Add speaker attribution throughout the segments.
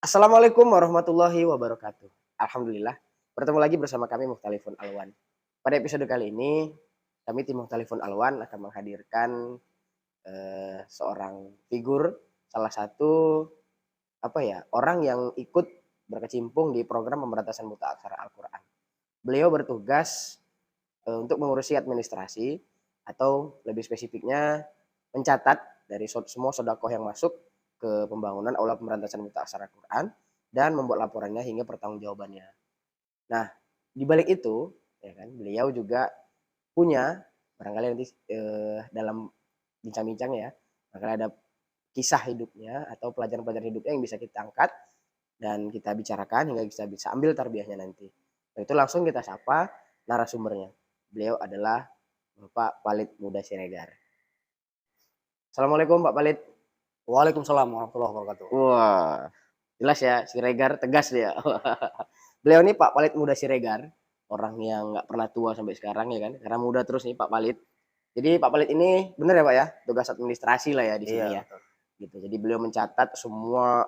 Speaker 1: Assalamualaikum warahmatullahi wabarakatuh. Alhamdulillah, bertemu lagi bersama kami Mukhtalifun Alwan. Pada episode kali ini, kami tim Mukhtalifun Alwan akan menghadirkan seorang figur, salah satu orang yang ikut berkecimpung di program pemberantasan buta aksara Al-Quran. Beliau bertugas untuk mengurusi administrasi atau lebih spesifiknya mencatat dari semua sedekah yang masuk ke pembangunan aula pemberantasan buta aksara Al-Quran dan membuat laporannya hingga pertanggungjawabannya. Nah, di balik itu, ya kan, beliau juga punya barangkali nanti dalam bincang-bincang ya, barangkali ada kisah hidupnya atau pelajaran-pelajaran hidupnya yang bisa kita angkat dan kita bicarakan hingga kita bisa ambil tarbiyahnya nanti. Nah, itu langsung kita sapa narasumbernya. Beliau adalah Bapak Palid Muda Siregar. Assalamualaikum Pak Palid.
Speaker 2: Waalaikumsalam warahmatullahi wabarakatuh.
Speaker 1: Wah, jelas ya, Siregar tegas dia. Beliau ini Pak Palid Muda Siregar, orang yang nggak pernah tua sampai sekarang ya kan, karena muda terus nih Pak Palid. Jadi Pak Palid ini benar ya Pak ya, tugas administrasi lah ya di
Speaker 2: Iya,
Speaker 1: sini ya.
Speaker 2: betul.
Speaker 1: Gitu. Jadi beliau mencatat semua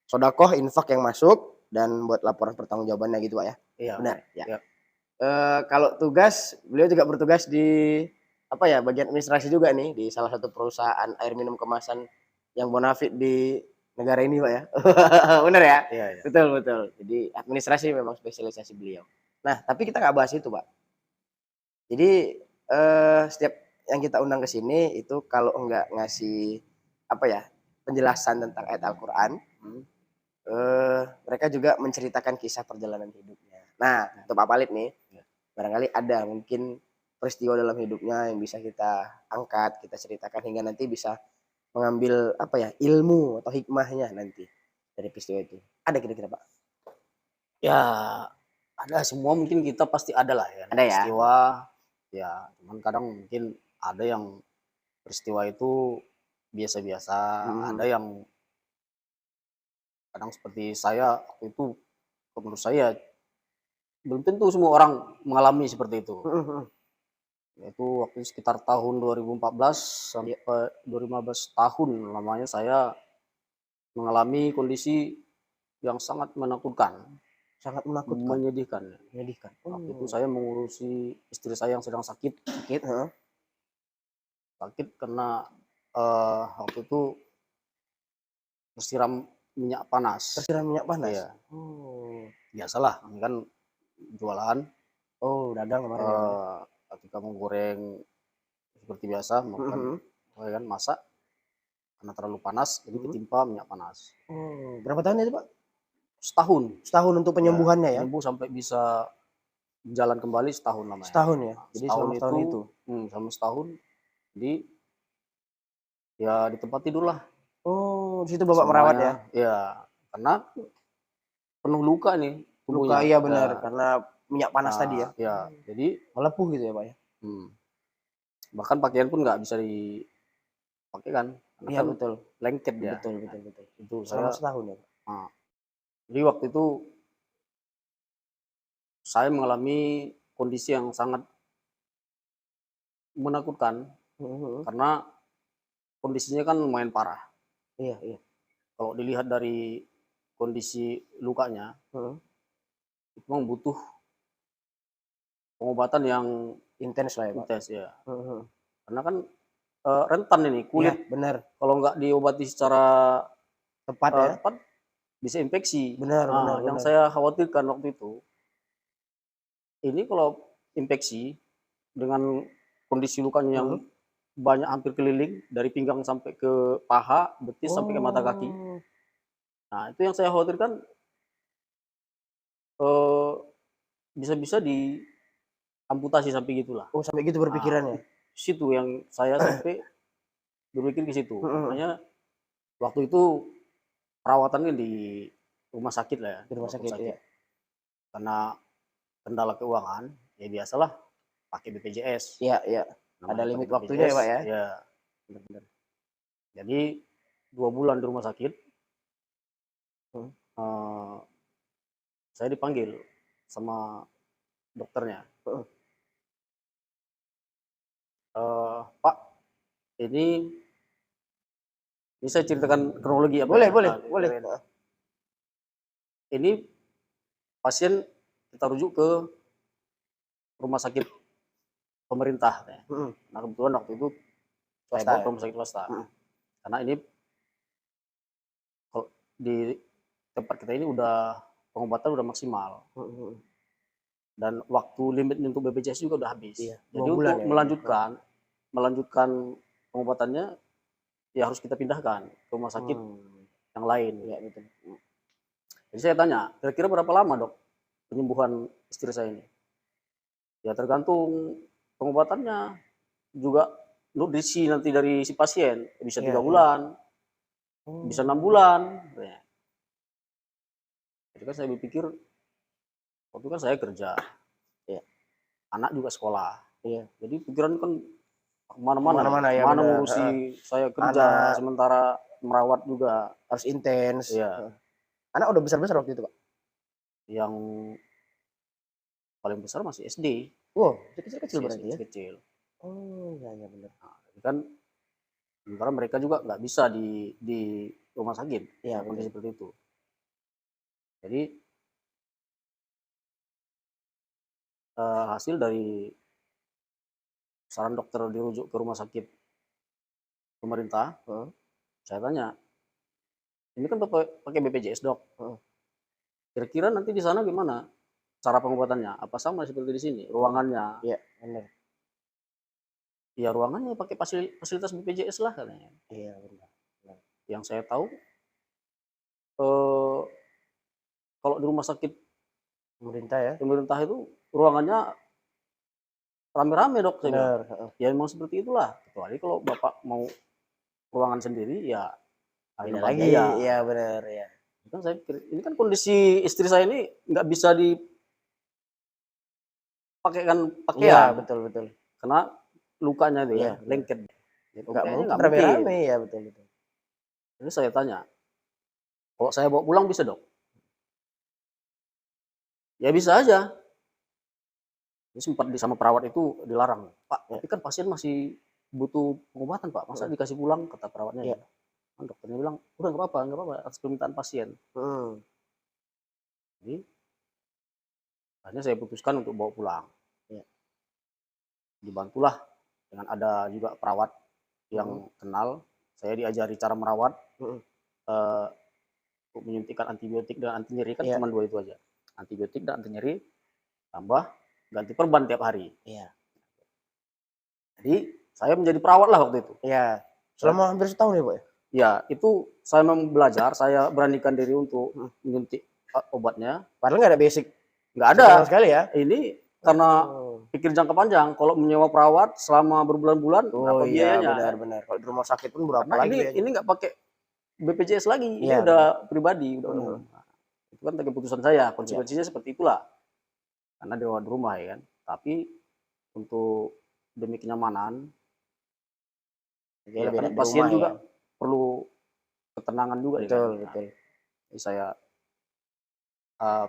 Speaker 1: sodakoh infak yang masuk dan buat laporan pertanggungjawabannya gitu Pak ya.
Speaker 2: Iya,
Speaker 1: Benar ya.
Speaker 2: iya.
Speaker 1: Kalau tugas beliau juga bertugas di bagian administrasi juga nih di salah satu perusahaan air minum kemasan yang bonafit di negara ini Pak ya. Benar ya?
Speaker 2: Iya, iya.
Speaker 1: Betul betul. Jadi administrasi memang spesialisasi beliau. Nah, tapi kita nggak bahas itu Pak. Jadi setiap yang kita undang ke sini itu kalau enggak ngasih penjelasan tentang ayat Al-Quran, mereka juga menceritakan kisah perjalanan hidupnya. Nah, untuk Pak Palid nih, barangkali ada mungkin peristiwa dalam hidupnya yang bisa kita angkat, kita ceritakan hingga nanti bisa mengambil ilmu atau hikmahnya nanti dari peristiwa itu. Ada kira-kira Pak?
Speaker 2: Ya, ada semua mungkin kita pasti ada lah ya
Speaker 1: Ada ya?
Speaker 2: peristiwa. Ya, cuman kadang mungkin ada yang peristiwa itu biasa-biasa, ada yang kadang seperti saya waktu itu menurut saya belum tentu semua orang mengalami seperti itu. Yaitu waktu sekitar tahun 2014 sampai 2015 tahun lamanya saya mengalami kondisi yang sangat menakutkan,
Speaker 1: Sangat menakutkan,
Speaker 2: menyedihkan.
Speaker 1: menyedihkan.
Speaker 2: Waktu itu saya mengurusi istri saya yang sedang sakit
Speaker 1: Sakit,
Speaker 2: sakit karena, waktu itu tersiram minyak panas.
Speaker 1: tersiram minyak panas.
Speaker 2: Iya,
Speaker 1: Oh.
Speaker 2: biasalah ini kan jualan,
Speaker 1: Oh, dagang kemarin ya Pak ya?
Speaker 2: ketika menggoreng seperti biasa makan ya kan, masak karena terlalu panas jadi ketimpa minyak panas.
Speaker 1: Oh, berapa tahun itu Pak?
Speaker 2: Setahun,
Speaker 1: Setahun untuk
Speaker 2: ya
Speaker 1: penyembuhannya ya?
Speaker 2: penyembuh sampai bisa jalan kembali setahun lamanya.
Speaker 1: Setahun ya?
Speaker 2: Nah,
Speaker 1: Jadi
Speaker 2: setahun
Speaker 1: selama setahun
Speaker 2: itu
Speaker 1: itu?
Speaker 2: selama setahun di tempat tidur lah
Speaker 1: Oh, di situ Bapak merawat ya?
Speaker 2: semuanya. Ya, karena penuh luka nih
Speaker 1: Luka,
Speaker 2: tubuhnya.
Speaker 1: iya
Speaker 2: Ya,
Speaker 1: benar, karena minyak panas tadi ya?
Speaker 2: ya jadi
Speaker 1: Melepuh gitu ya Pak ya?
Speaker 2: bahkan pakaian pun nggak bisa dipakai kan, karena
Speaker 1: Iya
Speaker 2: kan
Speaker 1: betul.
Speaker 2: lengket ya.
Speaker 1: Betul betul betul.
Speaker 2: Itu
Speaker 1: Selama
Speaker 2: saya,
Speaker 1: setahun ya Pak?
Speaker 2: jadi waktu itu saya mengalami kondisi yang sangat menakutkan karena kondisinya kan lumayan parah.
Speaker 1: Iya iya.
Speaker 2: Kalau dilihat dari kondisi lukanya, itu memang butuh pengobatan yang
Speaker 1: Intens lah ya Pak?
Speaker 2: intens ya. Karena kan rentan ini
Speaker 1: Iya
Speaker 2: kulit,
Speaker 1: benar.
Speaker 2: kalau nggak diobati secara
Speaker 1: Tepat ya?
Speaker 2: tepat bisa infeksi.
Speaker 1: Benar benar
Speaker 2: Yang
Speaker 1: benar.
Speaker 2: saya khawatirkan waktu itu, ini kalau infeksi dengan kondisi lukanya yang banyak hampir keliling dari pinggang sampai ke paha, betis sampai ke mata kaki.
Speaker 1: Oh.
Speaker 2: Nah, itu yang saya khawatirkan bisa-bisa diamputasi sampai gitulah.
Speaker 1: Oh, sampai gitu
Speaker 2: Nah,
Speaker 1: berpikirannya?
Speaker 2: situ yang saya sampai berpikir ke situ. Makanya waktu itu perawatannya di rumah sakit lah ya,
Speaker 1: Di rumah
Speaker 2: walaupun
Speaker 1: sakit
Speaker 2: sakit.
Speaker 1: ya?
Speaker 2: Karena kendala keuangan, ya biasalah pakai BPJS.
Speaker 1: Iya iya. Ada
Speaker 2: Namanya pakai
Speaker 1: limit waktunya ya
Speaker 2: BPJS,
Speaker 1: Pak ya?
Speaker 2: ya benar-benar. Jadi 2 bulan di rumah sakit, eee, saya dipanggil sama dokternya, "Pak, ini Ini saya ceritakan kronologi ya, Pak,
Speaker 1: Boleh,
Speaker 2: ya?
Speaker 1: boleh,
Speaker 2: Nah,
Speaker 1: boleh.
Speaker 2: ini pasien kita rujuk ke rumah sakit pemerintah. Ya.
Speaker 1: Heeh.
Speaker 2: Nah kebetulan waktu itu saya
Speaker 1: Swasta
Speaker 2: bawa
Speaker 1: ya?
Speaker 2: ke rumah sakit swasta.
Speaker 1: Heeh.
Speaker 2: Karena ini kalau di tempat kita ini udah pengobatan udah maksimal.
Speaker 1: Heeh.
Speaker 2: Dan waktu limitnya untuk BPJS juga udah habis.
Speaker 1: Iya,
Speaker 2: Jadi
Speaker 1: 2 bulan
Speaker 2: untuk
Speaker 1: ya?
Speaker 2: melanjutkan pengobatannya ya harus kita pindahkan ke rumah sakit yang lain.
Speaker 1: Iya, betul.
Speaker 2: Jadi saya tanya, kira-kira berapa lama, Dok, penyembuhan istri saya ini? Ya tergantung pengobatannya, juga nutrisi nanti dari si pasien, bisa 3
Speaker 1: Iya, iya.
Speaker 2: bulan, bisa 6 bulan. Ya. Jadi kan saya berpikir, waktu kan saya kerja,
Speaker 1: Iya.
Speaker 2: anak juga sekolah.
Speaker 1: Iya.
Speaker 2: Jadi pikiran kan kemana-mana,
Speaker 1: Kemana-mana ya,
Speaker 2: mana
Speaker 1: benar.
Speaker 2: ngurusi saya kerja,
Speaker 1: Anak
Speaker 2: sementara merawat juga.
Speaker 1: harus intens.
Speaker 2: Iya.
Speaker 1: Anak udah besar-besar waktu itu, Pak?
Speaker 2: Yang paling besar masih SD.
Speaker 1: Wow, kecil-kecil
Speaker 2: Masih
Speaker 1: berarti ya?
Speaker 2: kecil.
Speaker 1: Oh, iya, iya benar.
Speaker 2: Nah, kan sementara mereka juga nggak bisa di rumah sakit,
Speaker 1: Iya,
Speaker 2: kondisi seperti itu. Jadi hasil dari saran dokter dirujuk ke rumah sakit pemerintah, saya tanya, ini kan pakai BPJS, Dok. Kira-kira nanti di sana gimana cara pengobatannya? Apa sama seperti di sini? Ruangannya?
Speaker 1: Iya, benar.
Speaker 2: Ya ruangannya pakai fasilitas BPJS lah katanya.
Speaker 1: Iya, benar.
Speaker 2: Yang saya tahu eh, kalau di rumah sakit pemerintah itu ruangannya rame-rame, Dok, saya bilang.
Speaker 1: Benar.
Speaker 2: Ya memang seperti itulah. Kecuali kalau Bapak mau ruangan sendiri ya
Speaker 1: Beda
Speaker 2: ada
Speaker 1: lagi.
Speaker 2: biaya.
Speaker 1: Iya, benar ya.
Speaker 2: Kan saya pikir, ini kan kondisi istri saya ini nggak bisa dipakaikan
Speaker 1: Iya,
Speaker 2: pakaian
Speaker 1: betul.
Speaker 2: karena lukanya itu
Speaker 1: Iya,
Speaker 2: ya lengket.
Speaker 1: Nggak
Speaker 2: Kayaknya
Speaker 1: mungkin
Speaker 2: nggak mungkin.
Speaker 1: rame-rame ya, betul.
Speaker 2: Jadi saya tanya, kalau saya bawa pulang bisa, Dok? Ya bisa aja. Ini sempat sama perawat itu dilarang, Pak. Tapi kan pasien masih butuh pengobatan, Pak. Masa dikasih pulang, kata perawatnya.
Speaker 1: Iya.
Speaker 2: Kan dokternya bilang, udah nggak apa-apa, atas permintaan pasien. Jadi akhirnya saya putuskan untuk bawa pulang.
Speaker 1: Iya.
Speaker 2: Dibantulah dengan ada juga perawat yang kenal. Saya diajari cara merawat, untuk menyuntikkan antibiotik dan anti nyeri kan cuma 2 itu aja. Antibiotik dan anti nyeri, tambah ganti perban tiap hari.
Speaker 1: Iya.
Speaker 2: Jadi saya menjadi perawat lah waktu itu.
Speaker 1: Iya. Selama hampir setahun ya, Pak?
Speaker 2: Ya, itu saya memang belajar, saya beranikan diri untuk menyuntik obatnya.
Speaker 1: Padahal nggak ada basic.
Speaker 2: Nggak ada.
Speaker 1: Sama sekali ya?
Speaker 2: Ini karena pikir jangka panjang. Kalau menyewa perawat selama berbulan-bulan, berapa biayanya?
Speaker 1: Benar. Kalau di rumah sakit pun berapa
Speaker 2: Karena
Speaker 1: lagi?
Speaker 2: ini nggak pakai BPJS lagi, ini
Speaker 1: Iya,
Speaker 2: udah pribadi, udah umum. Nah, itu kan keputusan saya, konsekuensinya seperti itulah. Karena di rumah ya kan. Tapi untuk demi kenyamanan, ya kan pasien juga perlu ketenangan juga.
Speaker 1: Betul.
Speaker 2: Jadi saya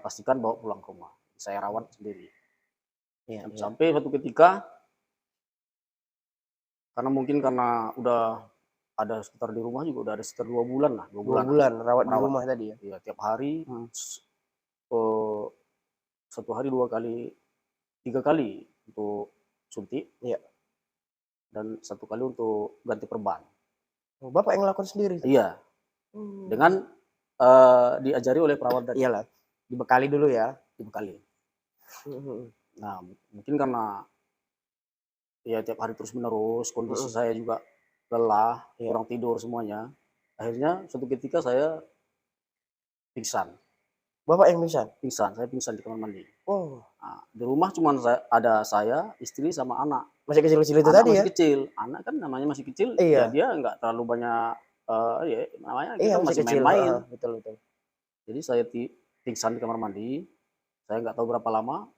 Speaker 2: pastikan bawa pulang ke rumah. Saya rawat sendiri. Sampai suatu ketika, karena udah ada sekitar di rumah juga udah ada sekitar 2 bulan lah. 2
Speaker 1: bulan rawat di rumah tadi ya?
Speaker 2: Iya, tiap hari. 1 hari 2 kali, 3 kali untuk suntik.
Speaker 1: Iya.
Speaker 2: Dan 1 kali untuk ganti perban.
Speaker 1: Bapak yang ngelakuin sendiri?
Speaker 2: Iya. Dengan diajari oleh perawat tadi.
Speaker 1: Iyalah. Dibekali dulu ya?
Speaker 2: Dibekali. Nah, mungkin karena ya tiap hari terus menerus, kondisi saya juga lelah, kurang tidur semuanya. Akhirnya suatu ketika saya pingsan.
Speaker 1: Bapak yang pingsan?
Speaker 2: Saya pingsan di kamar mandi. Nah, di rumah cuma ada saya, istri sama anak.
Speaker 1: Masih kecil-kecil itu tadi ya?
Speaker 2: Masih kecil. Anak kan namanya masih kecil, ya dia nggak terlalu banyak namanya kita masih main-main.
Speaker 1: Betul.
Speaker 2: Jadi saya pingsan di kamar mandi. Saya nggak tahu berapa lama.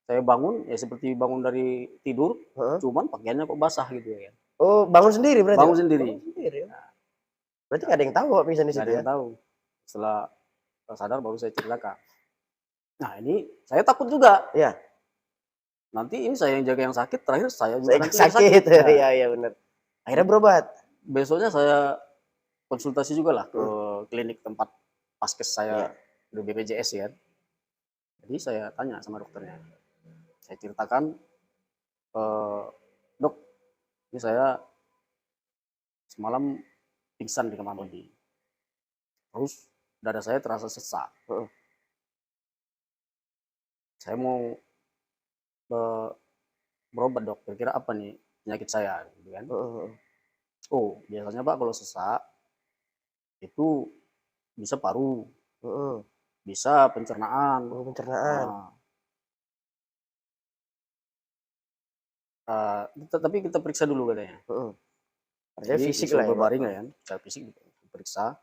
Speaker 2: Saya bangun ya seperti bangun dari tidur, cuman pakaiannya kok basah gitu ya.
Speaker 1: Oh, bangun sendiri berarti?
Speaker 2: Bangun sendiri.
Speaker 1: Nah, berarti nggak ada yang tahu Bapak pingsan di situ ya?
Speaker 2: Nggak ada yang tahu. Setelah sadar baru saya ceritakan. Nah ini saya takut juga.
Speaker 1: Iya.
Speaker 2: Nanti ini saya yang jaga yang sakit, terakhir saya juga
Speaker 1: sakit.
Speaker 2: Nah,
Speaker 1: Iya benar. Akhirnya berobat.
Speaker 2: Besoknya saya konsultasi juga lah ke klinik tempat paskes
Speaker 1: Iya.
Speaker 2: saya di BPJS ya. Jadi saya tanya sama dokternya, saya ceritakan, dok, ini saya semalam pingsan di kamar mandi, terus dada saya terasa sesak. Saya mau berobat dok, kira-kira apa nih penyakit saya, gitu kan? Oh, biasanya Pak kalau sesak itu bisa paru, bisa pencernaan.
Speaker 1: Pencernaan.
Speaker 2: Tapi kita periksa dulu katanya.
Speaker 1: Artinya
Speaker 2: Jadi
Speaker 1: fisik lah ya, Pak.
Speaker 2: berbaring kan, secara fisik diperiksa.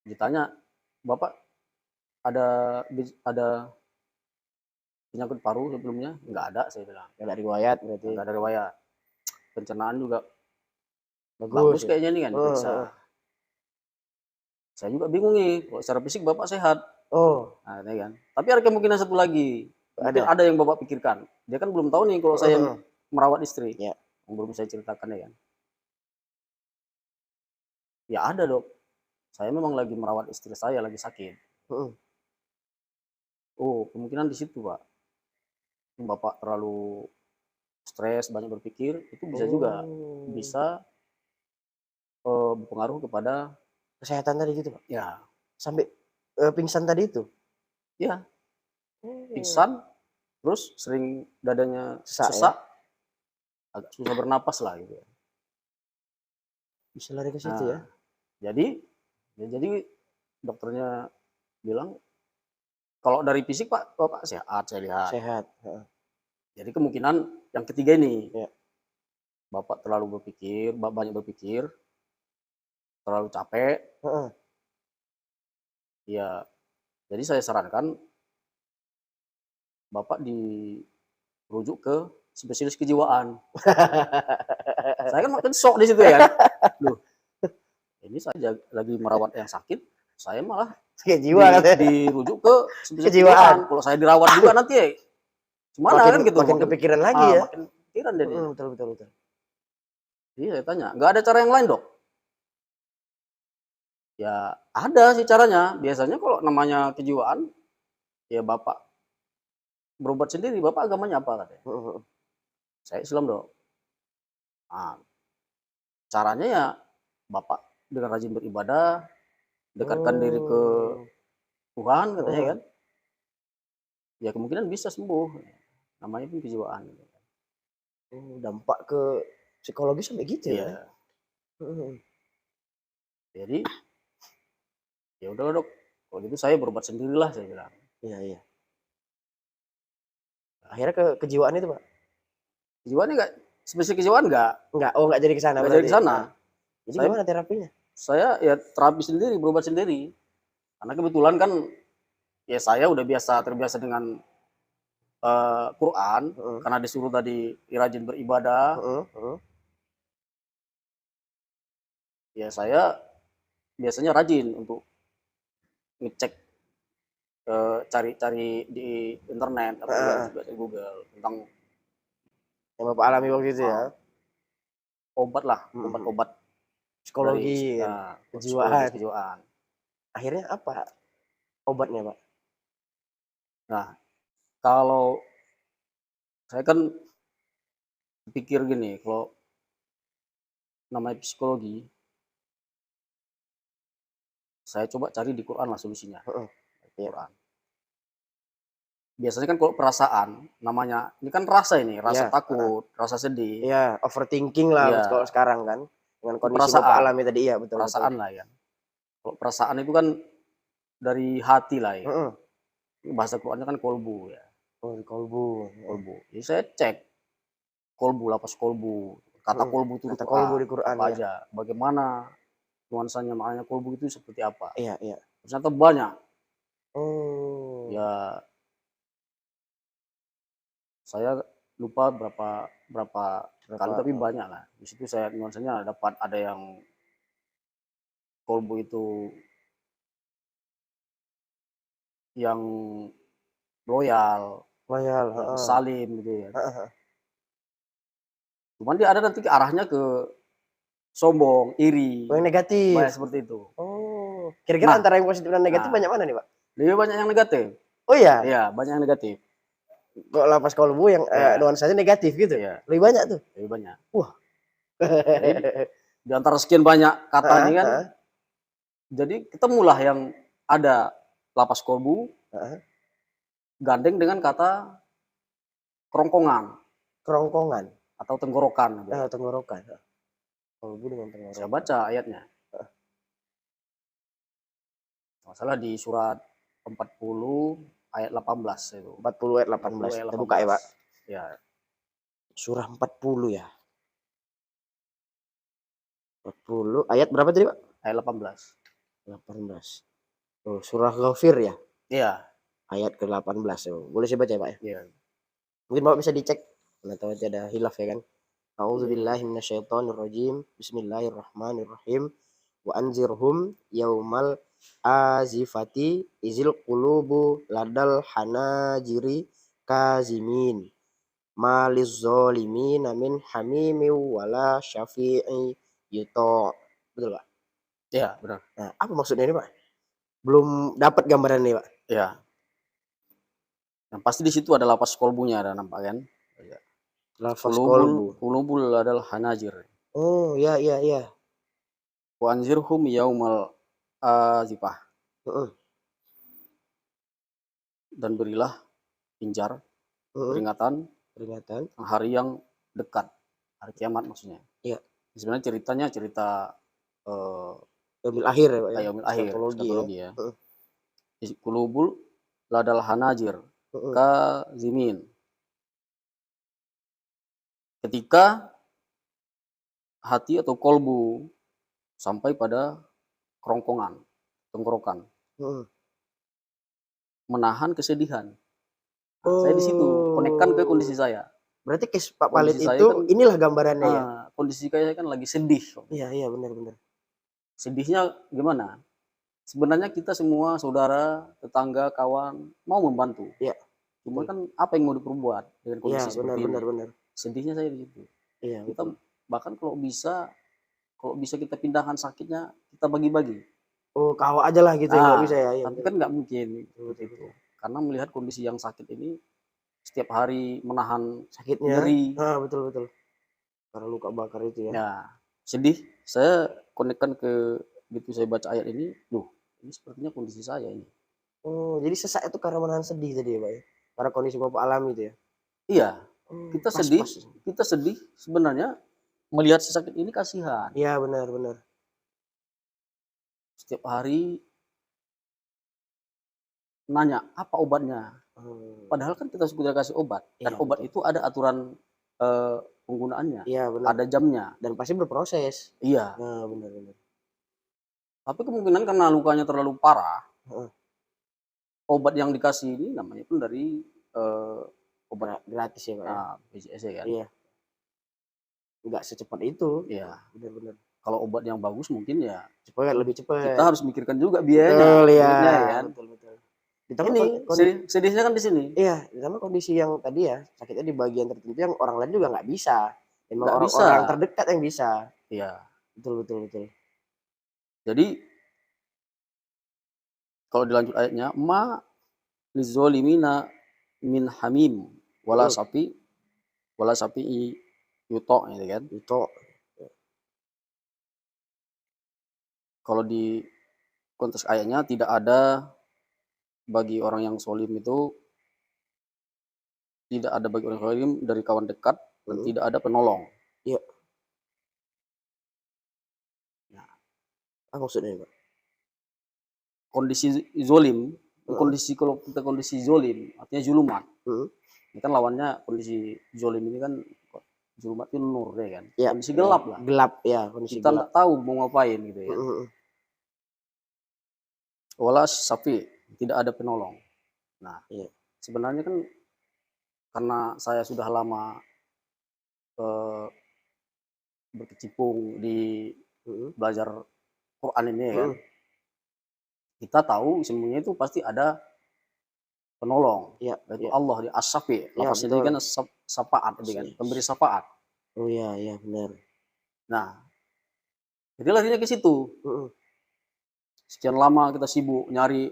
Speaker 2: Ditanya, Bapak ada penyakit paru sebelumnya? Enggak ada, saya bilang.
Speaker 1: Nggak ada riwayat berarti.
Speaker 2: Enggak ada riwayat. Pencernaan juga
Speaker 1: Bagus
Speaker 2: bagus
Speaker 1: ya?
Speaker 2: kayaknya nih kan diperiksa. Saya juga bingung nih, kalau secara fisik Bapak sehat. Nah, ini kan. Tapi ada kemungkinan satu lagi. Mungkin ada yang Bapak pikirkan. Dia kan belum tahu nih kalau saya merawat istri.
Speaker 1: Ya.
Speaker 2: Yang belum saya ceritakan ya kan. Ya ada dok. Saya memang lagi merawat istri saya, lagi sakit. Oh, kemungkinan di situ Pak. Bapak terlalu stres, banyak berpikir, itu bisa juga. Bisa berpengaruh kepada
Speaker 1: kesehatan tadi gitu Pak?
Speaker 2: Ya.
Speaker 1: Sampai pingsan tadi itu?
Speaker 2: Ya. Pingsan, terus sering dadanya sesak, agak susah bernapas lah gitu ya.
Speaker 1: Bisa lari ke situ ya?
Speaker 2: Jadi dokternya bilang, kalau dari fisik Pak, Bapak sehat, saya lihat.
Speaker 1: Sehat.
Speaker 2: Jadi kemungkinan yang ketiga ini,
Speaker 1: ya.
Speaker 2: Bapak terlalu berpikir, banyak berpikir, terlalu capek. Ya, jadi saya sarankan Bapak dirujuk ke spesialis kejiwaan. Saya kan makin shock di situ ya. Loh, ini saya lagi merawat yang sakit, saya malah dirujuk ke spesialis kejiwaan. Kalau saya dirawat juga nanti ya, gimana kan gitu.
Speaker 1: Makin kepikiran lagi ya.
Speaker 2: Makin kepikiran jadi.
Speaker 1: Betul.
Speaker 2: Jadi saya tanya, nggak ada cara yang lain dok? Ya ada sih caranya. Biasanya kalau namanya kejiwaan, ya Bapak berobat sendiri. Bapak agamanya apa katanya? Saya Islam dok. Nah, caranya ya Bapak dengan rajin beribadah, dekatkan diri ke Tuhan katanya kan. Ya kemungkinan bisa sembuh. Namanya pun kejiwaan.
Speaker 1: Dampak ke psikologis sampai gitu ya?
Speaker 2: Jadi ya udah dok, kalau gitu saya berobat sendirilah, saya bilang.
Speaker 1: Iya. Akhirnya ke kejiwaan itu Pak?
Speaker 2: Kejiwaannya enggak, spesies kejiwaan enggak.
Speaker 1: Enggak jadi ke sana.
Speaker 2: Enggak jadi ke sana.
Speaker 1: Jadi gimana terapinya?
Speaker 2: Saya ya terapi sendiri, berobat sendiri. Karena kebetulan kan ya saya udah terbiasa dengan Quran, karena disuruh tadi rajin beribadah. Ya saya biasanya rajin untuk ngecek, cari di internet atau di Google tentang
Speaker 1: yang Bapak alami waktu itu ya.
Speaker 2: Obat lah, obat-obat
Speaker 1: psikologi,
Speaker 2: kejiwaan.
Speaker 1: Akhirnya apa obatnya Pak?
Speaker 2: Nah, kalau saya kan pikir gini, kalau namanya psikologi, saya coba cari di Quran lah solusinya. Quran. Biasanya kan kalau perasaan, namanya ini kan rasa takut, rasa sedih.
Speaker 1: Iya, overthinking lah kalau sekarang kan. Dengan kondisi Bapak alami tadi, iya betul.
Speaker 2: Perasaan lah ya. Kalau perasaan itu kan dari hati lah ya. Bahasa Qurannya kan kolbu ya.
Speaker 1: Kolbu.
Speaker 2: Jadi saya cek kolbu, lapas kolbu. Kata kolbu itu
Speaker 1: kata kolbu di Quran
Speaker 2: apa aja. Bagaimana nuansanya, maknanya kolbu itu seperti apa.
Speaker 1: Iya.
Speaker 2: Ternyata banyak. Ya, saya lupa berapa kali, tapi banyak lah. Di situ saya nuansanya dapat ada yang kolbu itu yang loyal, yang salim gitu ya. Cuman dia ada nanti arahnya ke sombong, iri,
Speaker 1: Oh, yang negatif.
Speaker 2: banyak seperti itu.
Speaker 1: Oh, kira-kira
Speaker 2: Nah,
Speaker 1: antara yang positif dan negatif
Speaker 2: nah.
Speaker 1: banyak mana nih, Pak?
Speaker 2: Lebih banyak yang negatif.
Speaker 1: Oh iya,
Speaker 2: Iya, banyak yang negatif.
Speaker 1: kok lapas kolbu yang
Speaker 2: Iya,
Speaker 1: nuansanya negatif gitu?
Speaker 2: iya,
Speaker 1: Lebih banyak tuh.
Speaker 2: lebih banyak.
Speaker 1: Wah.
Speaker 2: Jadi di antara sekian banyak kata
Speaker 1: Heeh,
Speaker 2: ini kan,
Speaker 1: heeh,
Speaker 2: jadi ketemulah yang ada lapas kolbu
Speaker 1: heeh.
Speaker 2: gandeng dengan kata kerongkongan
Speaker 1: Kerongkongan,
Speaker 2: atau tenggorokan gitu.
Speaker 1: tenggorokan. Kolbu dengan
Speaker 2: Saya
Speaker 1: tenggorokan.
Speaker 2: baca ayatnya. Masalah di surat 40 ayat 18 itu.
Speaker 1: 40 ayat
Speaker 2: 40
Speaker 1: 18.
Speaker 2: ayat
Speaker 1: Kita buka ya, Pak.
Speaker 2: 18. Ya,
Speaker 1: Surah 40 ya. 40 ayat berapa tadi, Pak?
Speaker 2: ayat 18.
Speaker 1: 18. Oh, surah Ghafir ya.
Speaker 2: Iya,
Speaker 1: Ayat ke-18. Oh, boleh saya baca ya, Pak ya?
Speaker 2: iya.
Speaker 1: Mungkin Bapak bisa dicek. Karena tahu ada hilaf ya kan. A'udzubillahi minasyaitonirrajim. Bismillahirrahmanirrahim. Wa anzirhum yaumal azifati izil qulubu ladal hanajiri kazimin maliz zalimin min hamimi wala syafi'i yuta. Betul, Pak?
Speaker 2: Iya, benar.
Speaker 1: Nah, apa maksudnya ini, Pak? Belum dapat gambaran nih, Pak.
Speaker 2: Iya. Yang pasti di situ ada lapas kolbunya ada nampak kan? Iya.
Speaker 1: Lafaz kolbu.
Speaker 2: Kulubul adalah hanajir.
Speaker 1: Oh, ya, ya, ya.
Speaker 2: Wa anzirhum yaumal azifah,
Speaker 1: Heeh,
Speaker 2: dan berilah injar
Speaker 1: heeh.
Speaker 2: peringatan
Speaker 1: Peringatan.
Speaker 2: hari yang dekat, hari kiamat maksudnya.
Speaker 1: Iya.
Speaker 2: Sebenarnya ceritanya cerita
Speaker 1: Yaumil akhir ya, Pak ya.
Speaker 2: yaumil akhir,
Speaker 1: Eskatologi ya.
Speaker 2: eskatologi ya.
Speaker 1: Heeh,
Speaker 2: Kulubul ladal hanajir
Speaker 1: heeh.
Speaker 2: kazimin. Ketika hati atau kolbu sampai pada kerongkongan, tenggorokan,
Speaker 1: Heeh.
Speaker 2: menahan kesedihan. Nah, saya di situ konekkan ke kondisi saya.
Speaker 1: Berarti Pak Palit
Speaker 2: Kondisi saya
Speaker 1: itu
Speaker 2: kan,
Speaker 1: inilah gambarannya ya.
Speaker 2: kondisi saya kan lagi sedih.
Speaker 1: Iya, iya, benar-benar.
Speaker 2: Sedihnya gimana? Sebenarnya kita semua saudara, tetangga, kawan mau membantu.
Speaker 1: Iya.
Speaker 2: Cuma kan apa yang mau diperbuat dengan
Speaker 1: Iya,
Speaker 2: kondisi
Speaker 1: benar,
Speaker 2: seperti ini?
Speaker 1: benar, benar.
Speaker 2: Sedihnya saya di situ.
Speaker 1: Iya,
Speaker 2: Kita
Speaker 1: betul.
Speaker 2: bahkan kalau bisa kita pindahkan sakitnya, kita bagi-bagi.
Speaker 1: Oh, kawak aja lah gitu ya kalau bisa ya. Iya,
Speaker 2: Tapi
Speaker 1: betul.
Speaker 2: kan nggak mungkin
Speaker 1: Betul,
Speaker 2: seperti
Speaker 1: betul,
Speaker 2: itu.
Speaker 1: betul.
Speaker 2: Karena melihat kondisi yang sakit ini setiap hari menahan
Speaker 1: Sakitnya.
Speaker 2: nyeri.
Speaker 1: Betul, betul. Karena luka bakar itu ya.
Speaker 2: Ya, sedih. Saya konekkan ke gitu saya baca ayat ini, loh, ini sepertinya kondisi saya ini.
Speaker 1: Oh, jadi sesak itu karena menahan sedih tadi ya, Pak ya. Karena kondisi Bapak alami itu ya.
Speaker 2: Iya, kita
Speaker 1: Pas,
Speaker 2: sedih,
Speaker 1: pas.
Speaker 2: kita sedih sebenarnya melihat si sakit ini kasihan.
Speaker 1: Iya, benar, benar.
Speaker 2: Setiap hari nanya apa obatnya. Padahal kan kita sudah kasih obat dan
Speaker 1: Iya,
Speaker 2: obat
Speaker 1: betul.
Speaker 2: itu ada aturan penggunaannya,
Speaker 1: Iya, benar.
Speaker 2: ada jamnya.
Speaker 1: Dan pasti berproses.
Speaker 2: Iya,
Speaker 1: Nah, benar, benar.
Speaker 2: tapi kemungkinan karena lukanya terlalu parah,
Speaker 1: Heeh.
Speaker 2: obat yang dikasih ini namanya pun dari obat
Speaker 1: Gratis ya, Pak ya.
Speaker 2: BCS ya kan.
Speaker 1: Iya. Enggak secepat itu.
Speaker 2: Iya.
Speaker 1: Benar-benar.
Speaker 2: Kalau obat yang bagus mungkin ya
Speaker 1: Cepat, lebih cepat.
Speaker 2: kita harus mikirkan juga biayanya.
Speaker 1: Betul ya.
Speaker 2: Duitnya, ya kan?
Speaker 1: Betul, betul.
Speaker 2: Ini sedihnya kan di sini.
Speaker 1: Iya, ditambah kondisi yang tadi ya, sakitnya di bagian tertentu yang orang lain juga nggak bisa. Memang
Speaker 2: Nggak bisa.
Speaker 1: orang-orang terdekat yang bisa.
Speaker 2: Iya.
Speaker 1: Betul, betul, betul.
Speaker 2: Jadi kalau dilanjut ayatnya, ma lizolimina min hamim wala sapi yuto gitu kan.
Speaker 1: Itu
Speaker 2: Kalau di konteks ayatnya tidak ada bagi orang yang solim itu, tidak ada bagi orang solim dari kawan dekat dan tidak ada penolong.
Speaker 1: Iya. Nah, apa maksudnya, Pak?
Speaker 2: Kondisi zolim, kalau kita kondisi zolim artinya zulumat. Ini kan lawannya kondisi zolim ini kan, zulumat itu nur ya kan.
Speaker 1: Ya,
Speaker 2: kondisi gelap lah.
Speaker 1: Gelap ya, kondisi
Speaker 2: kita
Speaker 1: gelap.
Speaker 2: nggak tahu mau ngapain gitu ya. Wala sapi, tidak ada penolong. Nah, sebenarnya kan karena saya sudah lama berkecimpung di belajar Quran ini ya kan. Kita tahu semuanya itu pasti ada penolong, yaitu Allah di as-safi. Lafaz ini kan syafaat, kan pemberi syafaat.
Speaker 1: Oh iya, iya benar.
Speaker 2: Nah, Jadi larinya ke situ. Sekian lama kita sibuk nyari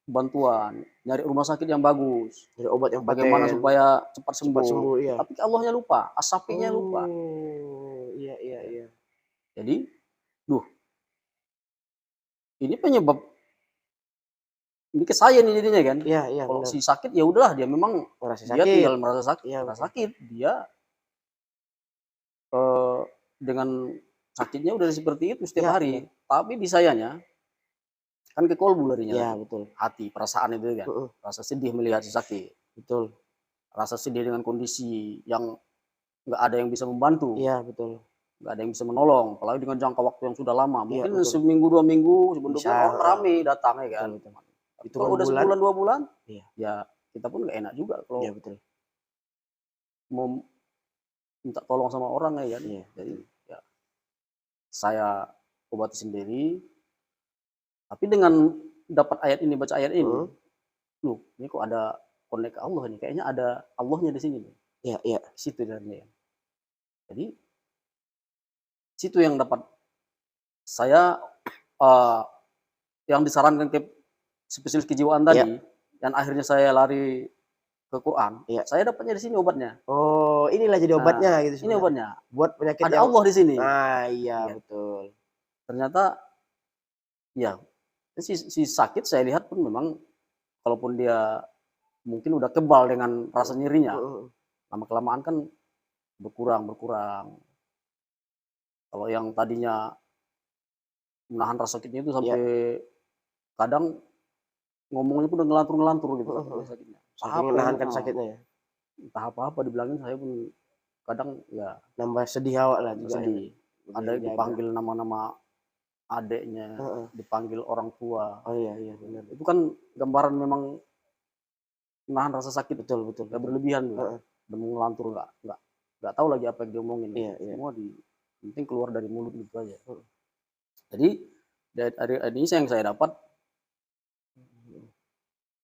Speaker 2: bantuan, nyari rumah sakit yang bagus,
Speaker 1: Jadi obat yang
Speaker 2: bagaimana
Speaker 1: paten,
Speaker 2: supaya cepat
Speaker 1: cepat
Speaker 2: sembuh.
Speaker 1: sembuh, iya.
Speaker 2: Tapi Allahnya lupa, as-Syafi'nya lupa.
Speaker 1: Oh, iya iya iya.
Speaker 2: Jadi, duh, ini penyebab ini ke saya nih jadinya kan.
Speaker 1: Iya iya
Speaker 2: Kalau
Speaker 1: benar.
Speaker 2: si sakit ya udahlah, dia memang
Speaker 1: Merasa
Speaker 2: dia
Speaker 1: sakit.
Speaker 2: tinggal merasa
Speaker 1: Iya, betul.
Speaker 2: sakit. Dia dengan sakitnya udah seperti itu setiap
Speaker 1: Iya,
Speaker 2: hari.
Speaker 1: benar.
Speaker 2: Tapi di sayanya kan ke kolbu larinya
Speaker 1: Iya,
Speaker 2: tadi.
Speaker 1: betul.
Speaker 2: Hati, perasaan itu kan. Rasa sedih melihat si sakit.
Speaker 1: Betul.
Speaker 2: Rasa sedih dengan kondisi yang nggak ada yang bisa membantu.
Speaker 1: Iya, betul.
Speaker 2: Nggak ada yang bisa menolong, apalagi dengan jangka waktu yang sudah lama.
Speaker 1: Iya,
Speaker 2: Mungkin
Speaker 1: betul.
Speaker 2: seminggu 2 minggu sebelumnya
Speaker 1: Bisa,
Speaker 2: orang rame datang ya kan.
Speaker 1: betul, betul.
Speaker 2: Tapi
Speaker 1: Hitungan
Speaker 2: kalau udah
Speaker 1: bulan.
Speaker 2: sebulan 2 bulan,
Speaker 1: Iya.
Speaker 2: ya kita pun nggak enak juga kalau
Speaker 1: Iya, betul.
Speaker 2: mau minta tolong sama orang ya kan.
Speaker 1: Iya.
Speaker 2: Jadi ya saya obati sendiri. Tapi dengan dapat ayat ini, baca ayat ini, loh ini kok ada connect ke Allah nih, kayaknya ada Allahnya di sini nih.
Speaker 1: Iya, iya.
Speaker 2: Situ sebenarnya ya. Jadi situ yang dapat saya yang disarankan ke spesialis kejiwaan tadi, dan akhirnya saya lari ke Quran, saya dapatnya di sini obatnya.
Speaker 1: Oh, inilah jadi obatnya gitu
Speaker 2: Ini
Speaker 1: sebenarnya.
Speaker 2: obatnya.
Speaker 1: Buat penyakit
Speaker 2: Ada
Speaker 1: yang
Speaker 2: Allah di sini.
Speaker 1: Nah, iya
Speaker 2: Ya.
Speaker 1: betul.
Speaker 2: Ternyata ya si sakit saya lihat pun memang kalaupun dia mungkin udah kebal dengan rasa nyerinya, lama-kelamaan kan berkurang. Kalau yang tadinya menahan rasa sakitnya itu sampai kadang ngomongnya pun udah ngelantur gitu sakitnya.
Speaker 1: Saking menahankan sakitnya ya.
Speaker 2: Entah apa-apa dibilangin, saya pun kadang ya
Speaker 1: Nambah sedih awak lah juga.
Speaker 2: sedih. Ada dipanggil nama-nama adeknya, dipanggil orang tua.
Speaker 1: Oh iya iya benar.
Speaker 2: Itu kan gambaran memang menahan rasa sakit.
Speaker 1: Betul.
Speaker 2: Gak berlebihan juga. Dan ngelantur nggak tahu lagi apa yang diomongin.
Speaker 1: Iya.
Speaker 2: Semua penting keluar dari mulut gitu aja. Jadi dari ini yang saya dapat,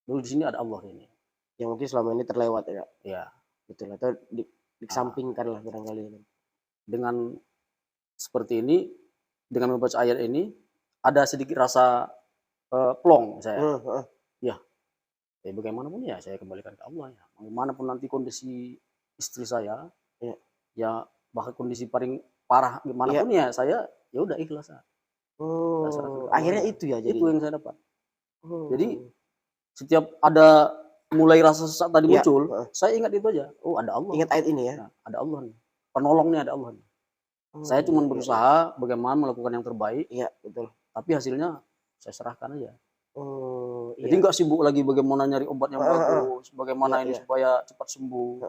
Speaker 2: dulu di sini ada Allah ini.
Speaker 1: Yang mungkin selama ini terlewat ya.
Speaker 2: Ya.
Speaker 1: Betul, atau dikesampingkan lah barangkali.
Speaker 2: Dengan seperti ini, dengan membaca ayat ini, ada sedikit rasa plong saya. Ya, bagaimanapun ya saya kembalikan ke Allah ya. Bagaimanapun nanti kondisi istri saya, ya bahkan kondisi paling parah gimana pun ya saya ya udah ikhlas.
Speaker 1: Akhirnya itu ya jadi.
Speaker 2: Itu yang saya dapat. Jadi setiap ada mulai rasa sesak tadi muncul, saya ingat itu aja. Oh, ada Allah.
Speaker 1: Ingat ayat ini ya.
Speaker 2: Nah, ada Allah nih. Penolongnya ada Allah nih. Saya cuma berusaha bagaimana melakukan yang terbaik.
Speaker 1: Iya, betul.
Speaker 2: Tapi hasilnya saya serahkan aja.
Speaker 1: Jadi
Speaker 2: nggak sibuk lagi bagaimana nyari obat yang bagus, bagaimana ini supaya cepat sembuh.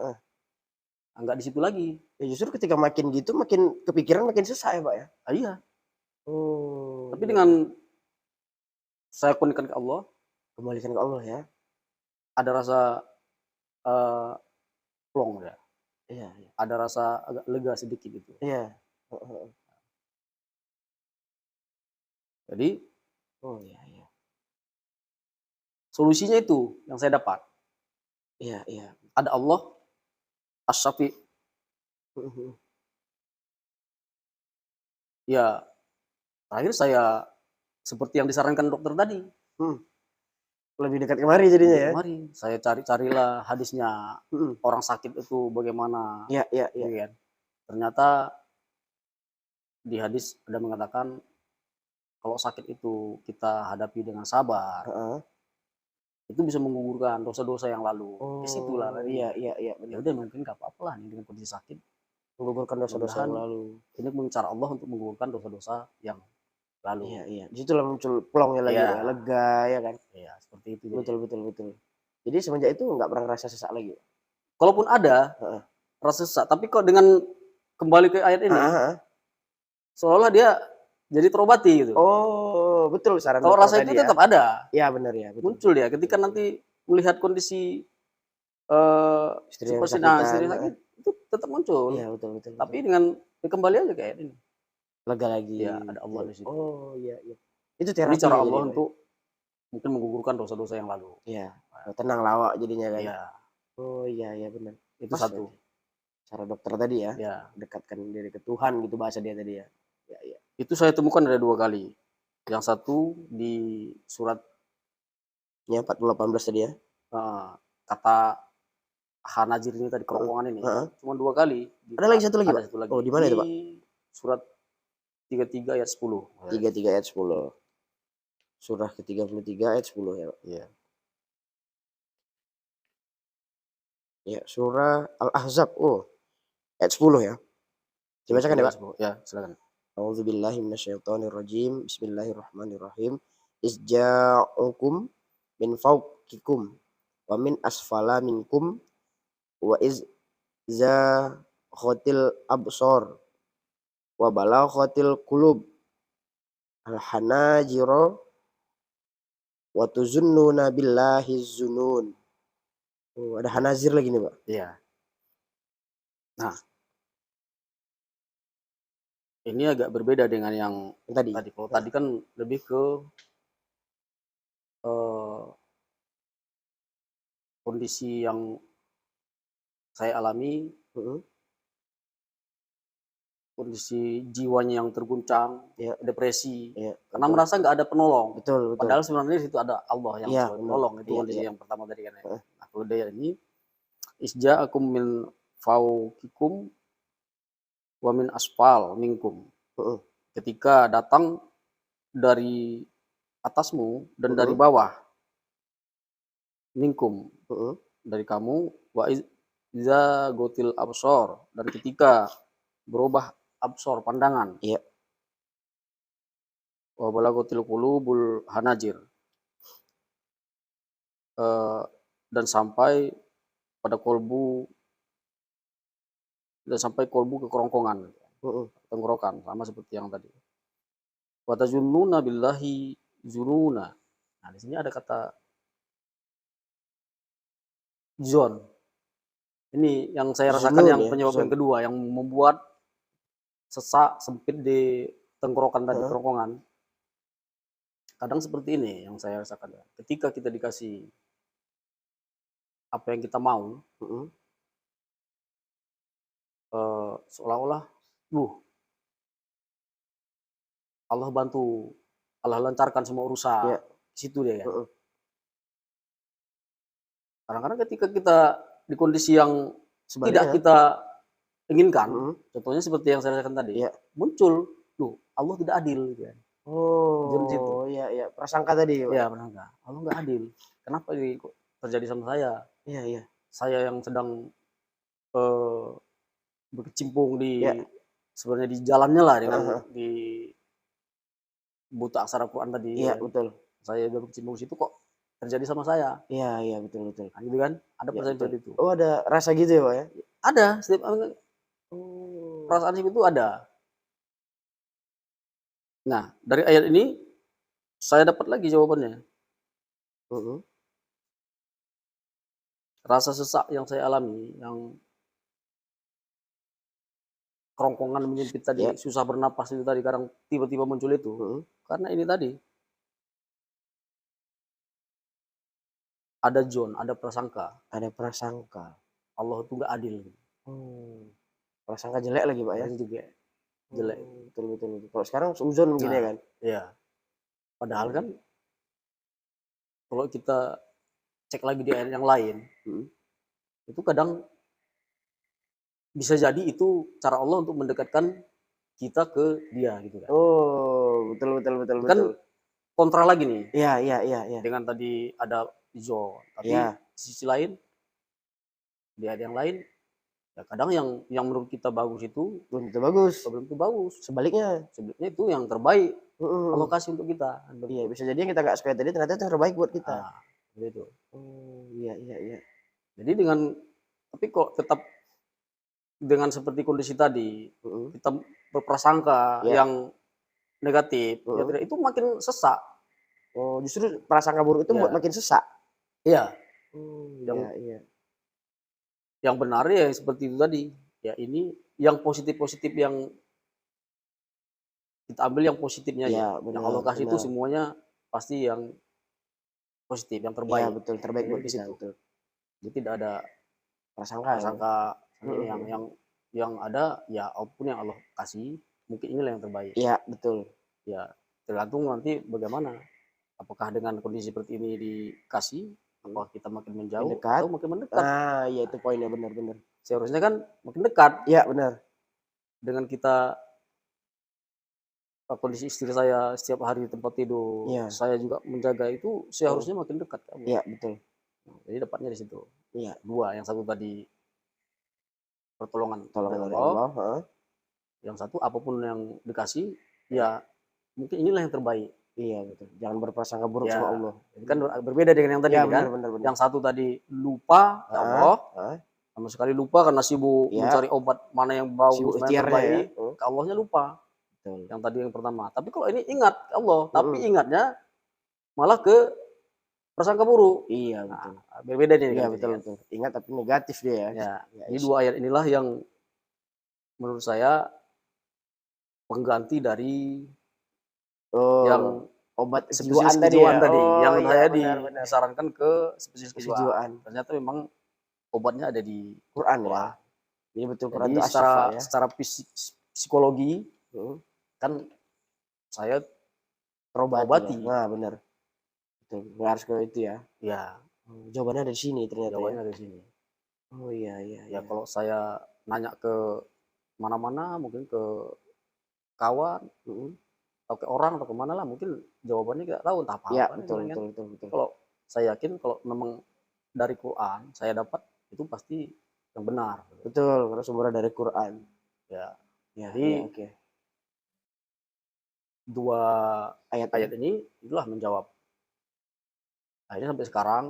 Speaker 2: Nggak di situ lagi.
Speaker 1: Ya justru ketika makin gitu, makin kepikiran, makin susah ya Pak ya.
Speaker 2: Iya. Tapi dengan saya koneksikan ke Allah,
Speaker 1: kembalikan ke Allah ya.
Speaker 2: Ada rasa plong ya.
Speaker 1: Iya.
Speaker 2: Ada rasa agak lega sedikit itu.
Speaker 1: Iya.
Speaker 2: Jadi,
Speaker 1: iya.
Speaker 2: Solusinya itu yang saya dapat.
Speaker 1: Iya.
Speaker 2: Ada Allah, as-Syafi. Ya, terakhir saya seperti yang disarankan dokter tadi.
Speaker 1: Lebih dekat kemari jadinya ya.
Speaker 2: Kemari, saya carilah hadisnya. Orang sakit itu bagaimana.
Speaker 1: Iya.
Speaker 2: Ternyata di hadis ada mengatakan kalau sakit itu kita hadapi dengan sabar, itu bisa menggugurkan dosa-dosa yang lalu. Disitulah.
Speaker 1: Iya.
Speaker 2: Ya udah mungkin nggak apa-apa lah dengan kondisi sakit.
Speaker 1: Menggugurkan dosa-dosa yang lalu.
Speaker 2: Ini cara Allah untuk menggugurkan dosa-dosa yang lalu.
Speaker 1: Iya. Di situlah muncul plongnya lagi ya, lega ya kan.
Speaker 2: Iya, seperti itu.
Speaker 1: Betul. Jadi semenjak itu nggak pernah ngerasa sesak lagi.
Speaker 2: Kalaupun ada rasa sesak, tapi kok dengan kembali ke ayat ini, seolah dia jadi terobati gitu.
Speaker 1: Oh, betul saran.
Speaker 2: Kalau rasa itu tetap ada.
Speaker 1: Iya benar ya. Betul.
Speaker 2: Muncul ya ketika nanti melihat kondisi istri sakit itu tetap muncul.
Speaker 1: Iya betul.
Speaker 2: Tapi dengan kembali aja kayak ini.
Speaker 1: Lega lagi.
Speaker 2: Ya, ada Allah di situ.
Speaker 1: Oh iya. Itu terapi.
Speaker 2: Ini cara Allah untuk mungkin menggugurkan dosa-dosa yang lalu.
Speaker 1: Iya. Tenang lawak jadinya kan.
Speaker 2: Iya.
Speaker 1: Oh iya benar.
Speaker 2: Itu satu.
Speaker 1: Cara dokter tadi ya.
Speaker 2: Iya.
Speaker 1: Dekatkan diri ke Tuhan gitu bahasa dia tadi ya. Iya.
Speaker 2: Itu saya temukan ada 2 kali. Yang satu di surat
Speaker 1: Ya 40-18 tadi ya.
Speaker 2: kata Hanajir ini tadi, kerongkongan ini.
Speaker 1: Heeh.
Speaker 2: Cuma 2 kali.
Speaker 1: Ada lagi satu lagi,
Speaker 2: Ada
Speaker 1: Pak?
Speaker 2: satu lagi.
Speaker 1: Oh, di mana itu, Pak?
Speaker 2: Surat 33 ayat 10.
Speaker 1: 33 ayat 10. Surah ke-33 ayat 10 ya, Pak.
Speaker 2: Iya.
Speaker 1: Ya, surah Al-Ahzab. Oh, ayat 10 ya. Dibacakan ya, Pak?
Speaker 2: Ya, silakan.
Speaker 1: A'udzubillahi minasyaitonirrajim. Bismillahirrahmanirrahim. Izja'ukum min fawqikum wa min asfala minkum wa izaghatil absar wa balaghatil qulub al-hanajira wa tuzunnuna billahi zunun. Oh, ada hanazir lagi nih, Pak.
Speaker 2: Iya. Nah, ini agak berbeda dengan yang
Speaker 1: Tadi.
Speaker 2: Kalau tadi kan lebih ke kondisi yang saya alami, kondisi jiwanya yang terguncang,
Speaker 1: Ya.
Speaker 2: depresi,
Speaker 1: Ya,
Speaker 2: karena merasa nggak ada penolong.
Speaker 1: Betul.
Speaker 2: Padahal sebenarnya di situ ada Allah yang
Speaker 1: Iya,
Speaker 2: selalu menolong. Itu
Speaker 1: Iya,
Speaker 2: kondisi
Speaker 1: iya.
Speaker 2: yang pertama tadi kan. Nah, kalau dia ini isja'akum min fawqikum wa min asfal minkum. Ketika datang dari atasmu dan dari bawah, minkum, dari kamu, wa iza gotil absor, dan ketika berubah absor, pandangan,
Speaker 1: Iya.
Speaker 2: wa balagotil qulubul hanajir, dan sampai pada kolbu, dan sampai kolbu ke kerongkongan, tenggorokan, sama seperti yang tadi. Wa tazunnuna billahi zununa. Nah, di sini ada kata zon. Ini yang saya rasakan, yang penyebab yang kedua, yang membuat sesak, sempit di tenggorokan tadi, kerongkongan. Kadang seperti ini yang saya rasakan. Ketika kita dikasih apa yang kita mau, seolah-olah, Allah bantu, Allah lancarkan semua urusan. Situ dia kan. Kadang-kadang ketika kita di kondisi yang tidak kita inginkan, contohnya seperti yang saya rasakan tadi, muncul, Allah tidak adil. Gitu kan.
Speaker 1: Oh, iya. Prasangka tadi.
Speaker 2: Iya, prasangka. Allah nggak adil. Kenapa ini kok terjadi sama saya?
Speaker 1: Iya.
Speaker 2: Saya yang sedang berkecimpung di sebenarnya di jalannya lah, dengan di buta aksara Quran tadi.
Speaker 1: Iya, betul.
Speaker 2: Saya udah berkecimpung situ, kok terjadi sama saya.
Speaker 1: Iya, betul.
Speaker 2: Nah, gitu kan? Ada perasaan seperti itu.
Speaker 1: Oh, ada rasa gitu ya, Pak ya?
Speaker 2: Ada, setiap perasaan itu ada. Nah, dari ayat ini saya dapat lagi jawabannya. Rasa sesak yang saya alami, yang kerongkongan menyempit tadi, susah bernapas itu tadi, kadang tiba-tiba muncul itu, karena ini tadi ada zon, ada prasangka.
Speaker 1: Ada prasangka.
Speaker 2: Allah itu nggak adil.
Speaker 1: Prasangka jelek lagi, Pak ya?
Speaker 2: Juga jelek.
Speaker 1: Betul. Kalau sekarang suzon begini kan?
Speaker 2: Iya. Padahal kan kalau kita cek lagi di ayat yang lain, itu kadang bisa jadi itu cara Allah untuk mendekatkan kita ke dia gitu kan.
Speaker 1: Oh, betul.
Speaker 2: Kan kontra lagi nih.
Speaker 1: Iya.
Speaker 2: Dengan tadi ada zon, tapi di sisi lain, di ayat yang lain, ya kadang yang menurut kita bagus itu belum tentu bagus. Sebaliknya itu yang terbaik Allah kasih untuk kita.
Speaker 1: Iya, bisa jadi yang kita nggak suka tadi ternyata itu yang terbaik buat kita.
Speaker 2: Begitu.
Speaker 1: Iya.
Speaker 2: Jadi tapi kok tetap dengan seperti kondisi tadi, kita berprasangka yang negatif, itu makin sesak.
Speaker 1: Oh, justru prasangka buruk itu buat makin sesak.
Speaker 2: Iya.
Speaker 1: Iya.
Speaker 2: Yang benar ya seperti itu tadi. Ya, ini yang positif yang kita ambil, yang positifnya ya. Yang Allah kasih itu semuanya pasti yang positif, yang terbaik.
Speaker 1: Iya, betul, terbaik buat kita. Betul.
Speaker 2: Jadi tidak ada
Speaker 1: prasangka
Speaker 2: yang ada, ya apapun yang Allah kasih mungkin inilah yang terbaik.
Speaker 1: Iya, betul.
Speaker 2: Ya, tergantung nanti bagaimana. Apakah dengan kondisi seperti ini dikasih, apakah kita makin menjauh
Speaker 1: Mendekat.
Speaker 2: atau makin mendekat.
Speaker 1: Ah, iya itu poinnya, benar-benar.
Speaker 2: Seharusnya kan makin dekat
Speaker 1: Iya, benar.
Speaker 2: dengan kita. Kondisi istri saya setiap hari di tempat tidur,
Speaker 1: Iya.
Speaker 2: saya juga menjaga, itu seharusnya makin dekat ya Allah.
Speaker 1: Iya, betul.
Speaker 2: Jadi dapatnya di situ.
Speaker 1: Iya,
Speaker 2: Dua, yang satu tadi pertolongan dari
Speaker 1: tolongan dari
Speaker 2: Allah,
Speaker 1: Allah, heeh.
Speaker 2: yang satu apapun yang dikasih, ya mungkin inilah yang terbaik.
Speaker 1: Iya, betul. Jangan berprasangka buruk
Speaker 2: Ya,
Speaker 1: sama Allah.
Speaker 2: ini kan berbeda dengan yang tadi
Speaker 1: Iya,
Speaker 2: kan.
Speaker 1: benar, benar.
Speaker 2: Yang satu tadi lupa ya Allah,
Speaker 1: Heeh.
Speaker 2: sama sekali lupa karena sibuk
Speaker 1: Iya.
Speaker 2: mencari obat mana yang
Speaker 1: Sibuk
Speaker 2: bagus, mana yang
Speaker 1: ikhtiarnya ya.
Speaker 2: terbaik, ke Allahnya lupa.
Speaker 1: Betul.
Speaker 2: Yang tadi yang pertama. Tapi kalau ini ingat Allah, tapi
Speaker 1: Mm-mm.
Speaker 2: ingatnya malah ke prasangka buruk.
Speaker 1: Iya, betul.
Speaker 2: Nah, berbeda nih.
Speaker 1: Iya,
Speaker 2: kan,
Speaker 1: betul,
Speaker 2: kan.
Speaker 1: betul. Ingat tapi negatif dia ya.
Speaker 2: Ya,
Speaker 1: Ya,
Speaker 2: ini dua ayat inilah yang menurut saya pengganti dari yang
Speaker 1: obat
Speaker 2: spesialis
Speaker 1: kejiwaan tadi
Speaker 2: kejiwaan
Speaker 1: ya.
Speaker 2: tadi, yang
Speaker 1: Iya,
Speaker 2: saya
Speaker 1: benar.
Speaker 2: disarankan ke spesialis kejiwaan.
Speaker 1: Kejiwaan.
Speaker 2: Ternyata memang obatnya ada di
Speaker 1: Quran ya.
Speaker 2: Quran.
Speaker 1: Jadi betul Quran
Speaker 2: Jadi
Speaker 1: itu asyifa ya.
Speaker 2: secara psikologi kan saya
Speaker 1: Terobati.
Speaker 2: terobati.
Speaker 1: Nah, benar. Betul. Nggak harus ke itu ya.
Speaker 2: Ya,
Speaker 1: Jawabannya ada di sini ternyata
Speaker 2: jawabannya
Speaker 1: ya.
Speaker 2: dari sini.
Speaker 1: Oh iya.
Speaker 2: Ya kalau saya nanya ke mana-mana, mungkin ke kawan, atau ke orang atau kemana lah, mungkin jawabannya nggak tahu entah apa.
Speaker 1: Iya, betul.
Speaker 2: Kalau saya yakin kalau memang dari Quran saya dapat, itu pasti yang benar.
Speaker 1: Betul, karena sumbernya dari Quran.
Speaker 2: Ya.
Speaker 1: Jadi
Speaker 2: oke. Dua ayat ini itulah menjawab. Akhirnya sampai sekarang,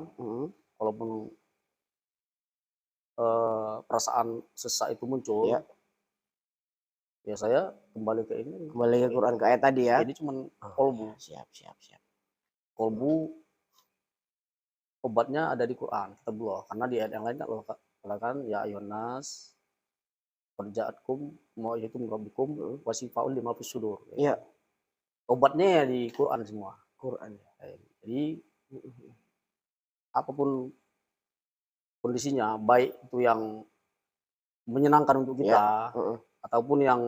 Speaker 2: walaupun perasaan sesak itu muncul, ya saya kembali ke ini.
Speaker 1: Kembali ke Quran, ke ayat tadi ya.
Speaker 2: Ini cuma kolbu.
Speaker 1: Siap.
Speaker 2: Kolbu obatnya ada di Quran, kitabullah. Karena di ayat yang lain kan Allah katakan ya ayyuhannas perja'atkum mau'izatum rabbikum wasifaul lima fis sudur.
Speaker 1: Iya.
Speaker 2: Obatnya ya di Quran semua.
Speaker 1: Quran.
Speaker 2: Jadi apapun kondisinya, baik itu yang menyenangkan untuk kita ataupun yang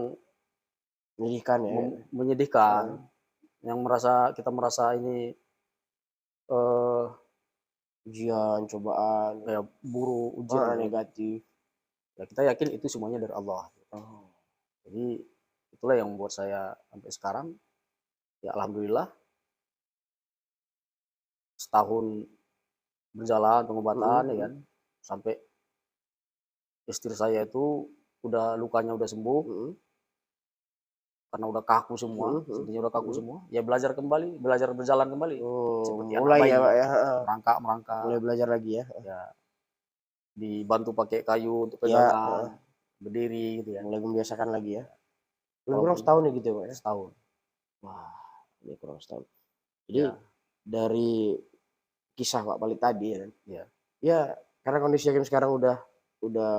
Speaker 1: menyedihkan ya.
Speaker 2: Menyedihkan, yang kita merasa ini
Speaker 1: ujian, cobaan,
Speaker 2: kayak buruk, ujian
Speaker 1: negatif.
Speaker 2: Ya kita yakin itu semuanya dari Allah. Jadi itulah yang membuat saya sampai sekarang ya alhamdulillah setahun berjalan pengobatan ya kan, sampai istri saya itu lukanya udah sembuh karena udah kaku semua, sendinya udah kaku semua, ya belajar berjalan kembali. Seperti
Speaker 1: mulai ya Pak ya,
Speaker 2: merangkak.
Speaker 1: Mulai belajar lagi ya.
Speaker 2: Ya. Dibantu pakai kayu untuk pegangan, berdiri gitu ya.
Speaker 1: Mulai membiasakan lagi ya. Kurang setahun ya gitu ya Pak ya?
Speaker 2: Setahun.
Speaker 1: Wah, ini kurang setahun. Jadi dari kisah Pak Pali tadi ya kan. Ya, karena kondisi Hakim sekarang udah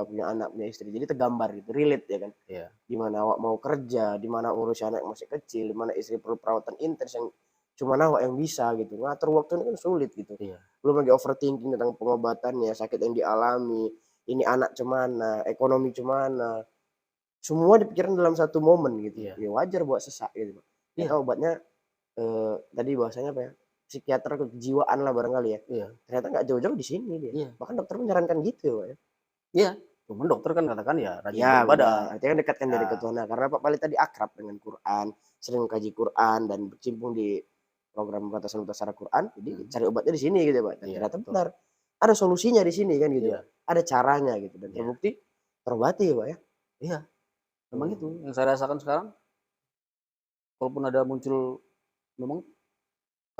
Speaker 1: punya anak, punya istri, jadi tergambar gitu, relate ya kan. Dimana awak mau kerja, dimana urus anak yang masih kecil, dimana istri perlu perawatan intens yang cuma awak yang bisa gitu. Ngatur waktu ini kan sulit gitu. Belum lagi overthinking tentang pengobatannya, sakit yang dialami, ini anak cemana, ekonomi cemana, semua dipikirin dalam satu momen gitu. Ya wajar buat sesak gitu. Ternyata obatnya tadi bahasanya apa ya? Psikiater kejiwaan lah barangkali ya. Ternyata nggak jauh-jauh di sini dia. Bahkan dokter menyarankan gitu ya.
Speaker 2: Iya, cuman dokter kan katakan ya rajin beribadah.
Speaker 1: Artinya kan dekatkan dari Ketuhanan. Karena Pak Pali tadi akrab dengan Quran, sering mengkaji Quran dan bercimpung di program pembatasan secara Quran. Jadi cari obatnya di sini gitu Pak. Dan ternyata benar. Ada solusinya di sini kan gitu. Ada caranya gitu dan terbukti terobati Pak ya.
Speaker 2: Iya. Memang itu yang saya rasakan sekarang. Walaupun ada muncul memang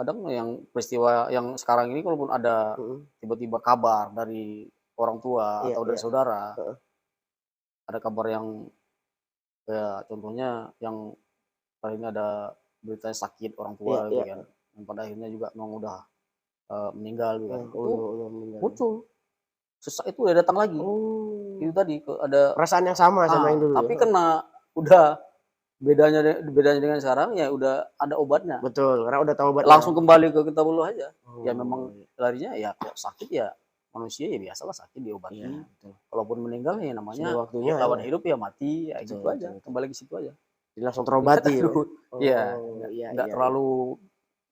Speaker 2: kadang yang peristiwa yang sekarang ini, kalaupun ada tiba-tiba kabar dari orang tua atau dari saudara, ada kabar yang ya contohnya yang kali ini ada berita sakit orang tua gitu kan, yang pada akhirnya juga memang udah meninggal gitu kan. Muncul sesak itu udah datang lagi. Itu tadi ada
Speaker 1: perasaan yang sama yang dulu.
Speaker 2: Tapi kena udah bedanya dengan sekarang ya udah ada obatnya.
Speaker 1: Betul, karena udah tahu obatnya.
Speaker 2: Langsung kembali ke kitabullah aja. Ya memang larinya ya kalau sakit ya manusia ya biasalah sakit diobati. Kalaupun meninggal ya namanya waktunya lawan hidup ya mati ya gitu aja. Kembali ke situ aja.
Speaker 1: Jadi langsung terobati.
Speaker 2: Iya,
Speaker 1: Oh, iya
Speaker 2: nggak
Speaker 1: iya iya.
Speaker 2: terlalu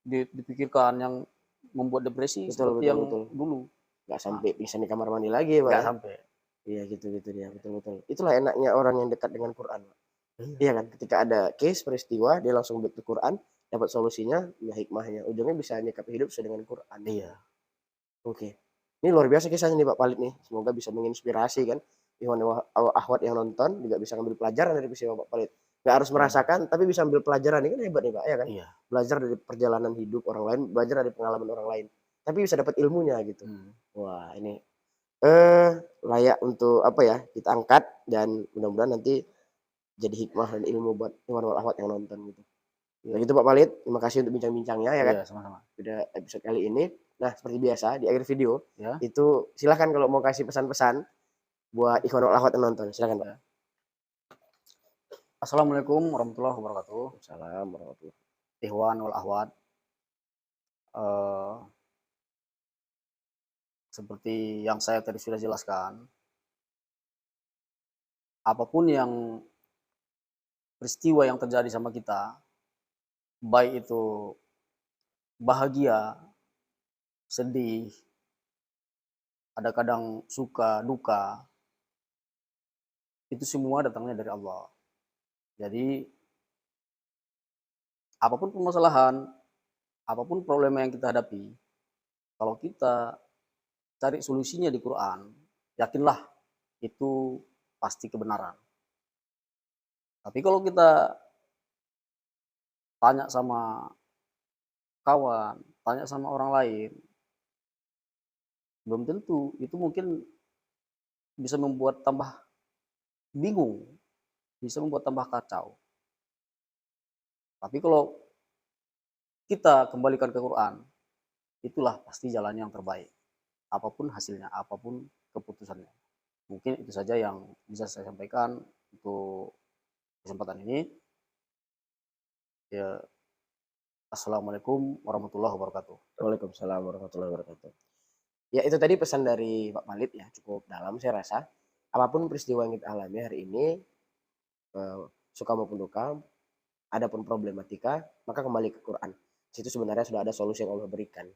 Speaker 2: dipikirkan yang membuat depresi
Speaker 1: Betul
Speaker 2: seperti
Speaker 1: betul
Speaker 2: yang
Speaker 1: betul.
Speaker 2: dulu.
Speaker 1: Nggak
Speaker 2: Nah,
Speaker 1: sampai pingsan di kamar mandi lagi ya, Pak
Speaker 2: nggak
Speaker 1: ya.
Speaker 2: sampai.
Speaker 1: Iya gitu gitu dia, betul betul. Itulah enaknya orang yang dekat dengan Quran, Pak.
Speaker 2: Iya,
Speaker 1: Iya kan? Ketika ada case peristiwa, dia langsung back to Quran, dapat solusinya, ya hikmahnya. Ujungnya bisa nyikapi hidup sesuai dengan Quran.
Speaker 2: iya,
Speaker 1: Oke. Ini luar biasa kisahnya nih Pak Palit nih. Semoga bisa menginspirasi kan. Ikhwan Ahwat yang nonton juga bisa ambil pelajaran dari peristiwa Pak Palit. Gak harus
Speaker 2: iya,
Speaker 1: merasakan, tapi bisa ambil pelajaran. Ini kan hebat nih Pak, ya kan?
Speaker 2: iya.
Speaker 1: Belajar dari perjalanan hidup orang lain, belajar dari pengalaman orang lain. Tapi bisa dapat ilmunya gitu.
Speaker 2: Hmm.
Speaker 1: Wah, ini layak untuk apa ya, kita angkat dan mudah-mudahan nanti jadi hikmah dan ilmu buat Ikhwan Ahwat yang nonton gitu.
Speaker 2: Iya,
Speaker 1: Begitu Pak Palit, terima kasih untuk bincang-bincangnya ya kan.
Speaker 2: iya, sama-sama.
Speaker 1: Pada episode kali ini. Nah, seperti biasa di akhir video
Speaker 2: Ya,
Speaker 1: itu silahkan kalau mau kasih pesan-pesan buat Ikhwanul Akhwat yang nonton. Silahkan Pak.
Speaker 2: ya. Assalamualaikum warahmatullahi wabarakatuh.
Speaker 1: Assalamualaikum warahmatullahi
Speaker 2: Ikhwan wal ahwat. Eh, Seperti yang saya tadi sudah jelaskan, apapun yang peristiwa yang terjadi sama kita, baik itu bahagia, sedih, ada kadang suka, duka, itu semua datangnya dari Allah. Jadi, apapun permasalahan, apapun problema yang kita hadapi, kalau kita cari solusinya di Quran, yakinlah itu pasti kebenaran. Tapi kalau kita tanya sama kawan, tanya sama orang lain, belum tentu itu mungkin bisa membuat tambah bingung, bisa membuat tambah kacau. Tapi kalau kita kembalikan ke Quran, itulah pasti jalan yang terbaik. Apapun hasilnya, apapun keputusannya. Mungkin itu saja yang bisa saya sampaikan untuk kesempatan ini. Ya, assalamualaikum warahmatullahi wabarakatuh.
Speaker 1: Waalaikumsalam warahmatullahi wabarakatuh. Ya itu tadi pesan dari Pak Palit ya, cukup dalam saya rasa. Apapun peristiwa yang kita alami hari ini, suka maupun duka, adapun problematika, maka kembali ke Quran. Situ sebenarnya sudah ada solusi yang Allah berikan.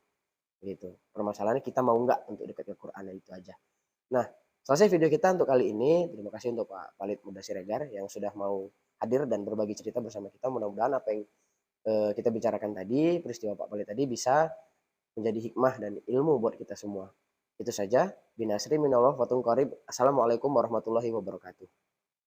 Speaker 1: Gitu. Permasalahannya kita mau nggak untuk dekat ke Quran, itu aja. Nah, selesai video kita untuk kali ini. Terima kasih untuk Pak Palit Muda Siregar yang sudah mau hadir dan berbagi cerita bersama kita. Mudah-mudahan apa yang kita bicarakan tadi, peristiwa Pak Palit tadi bisa menjadi hikmah dan ilmu buat kita semua. Itu saja. Binasri minallah wa qarib. Assalamualaikum warahmatullahi wabarakatuh.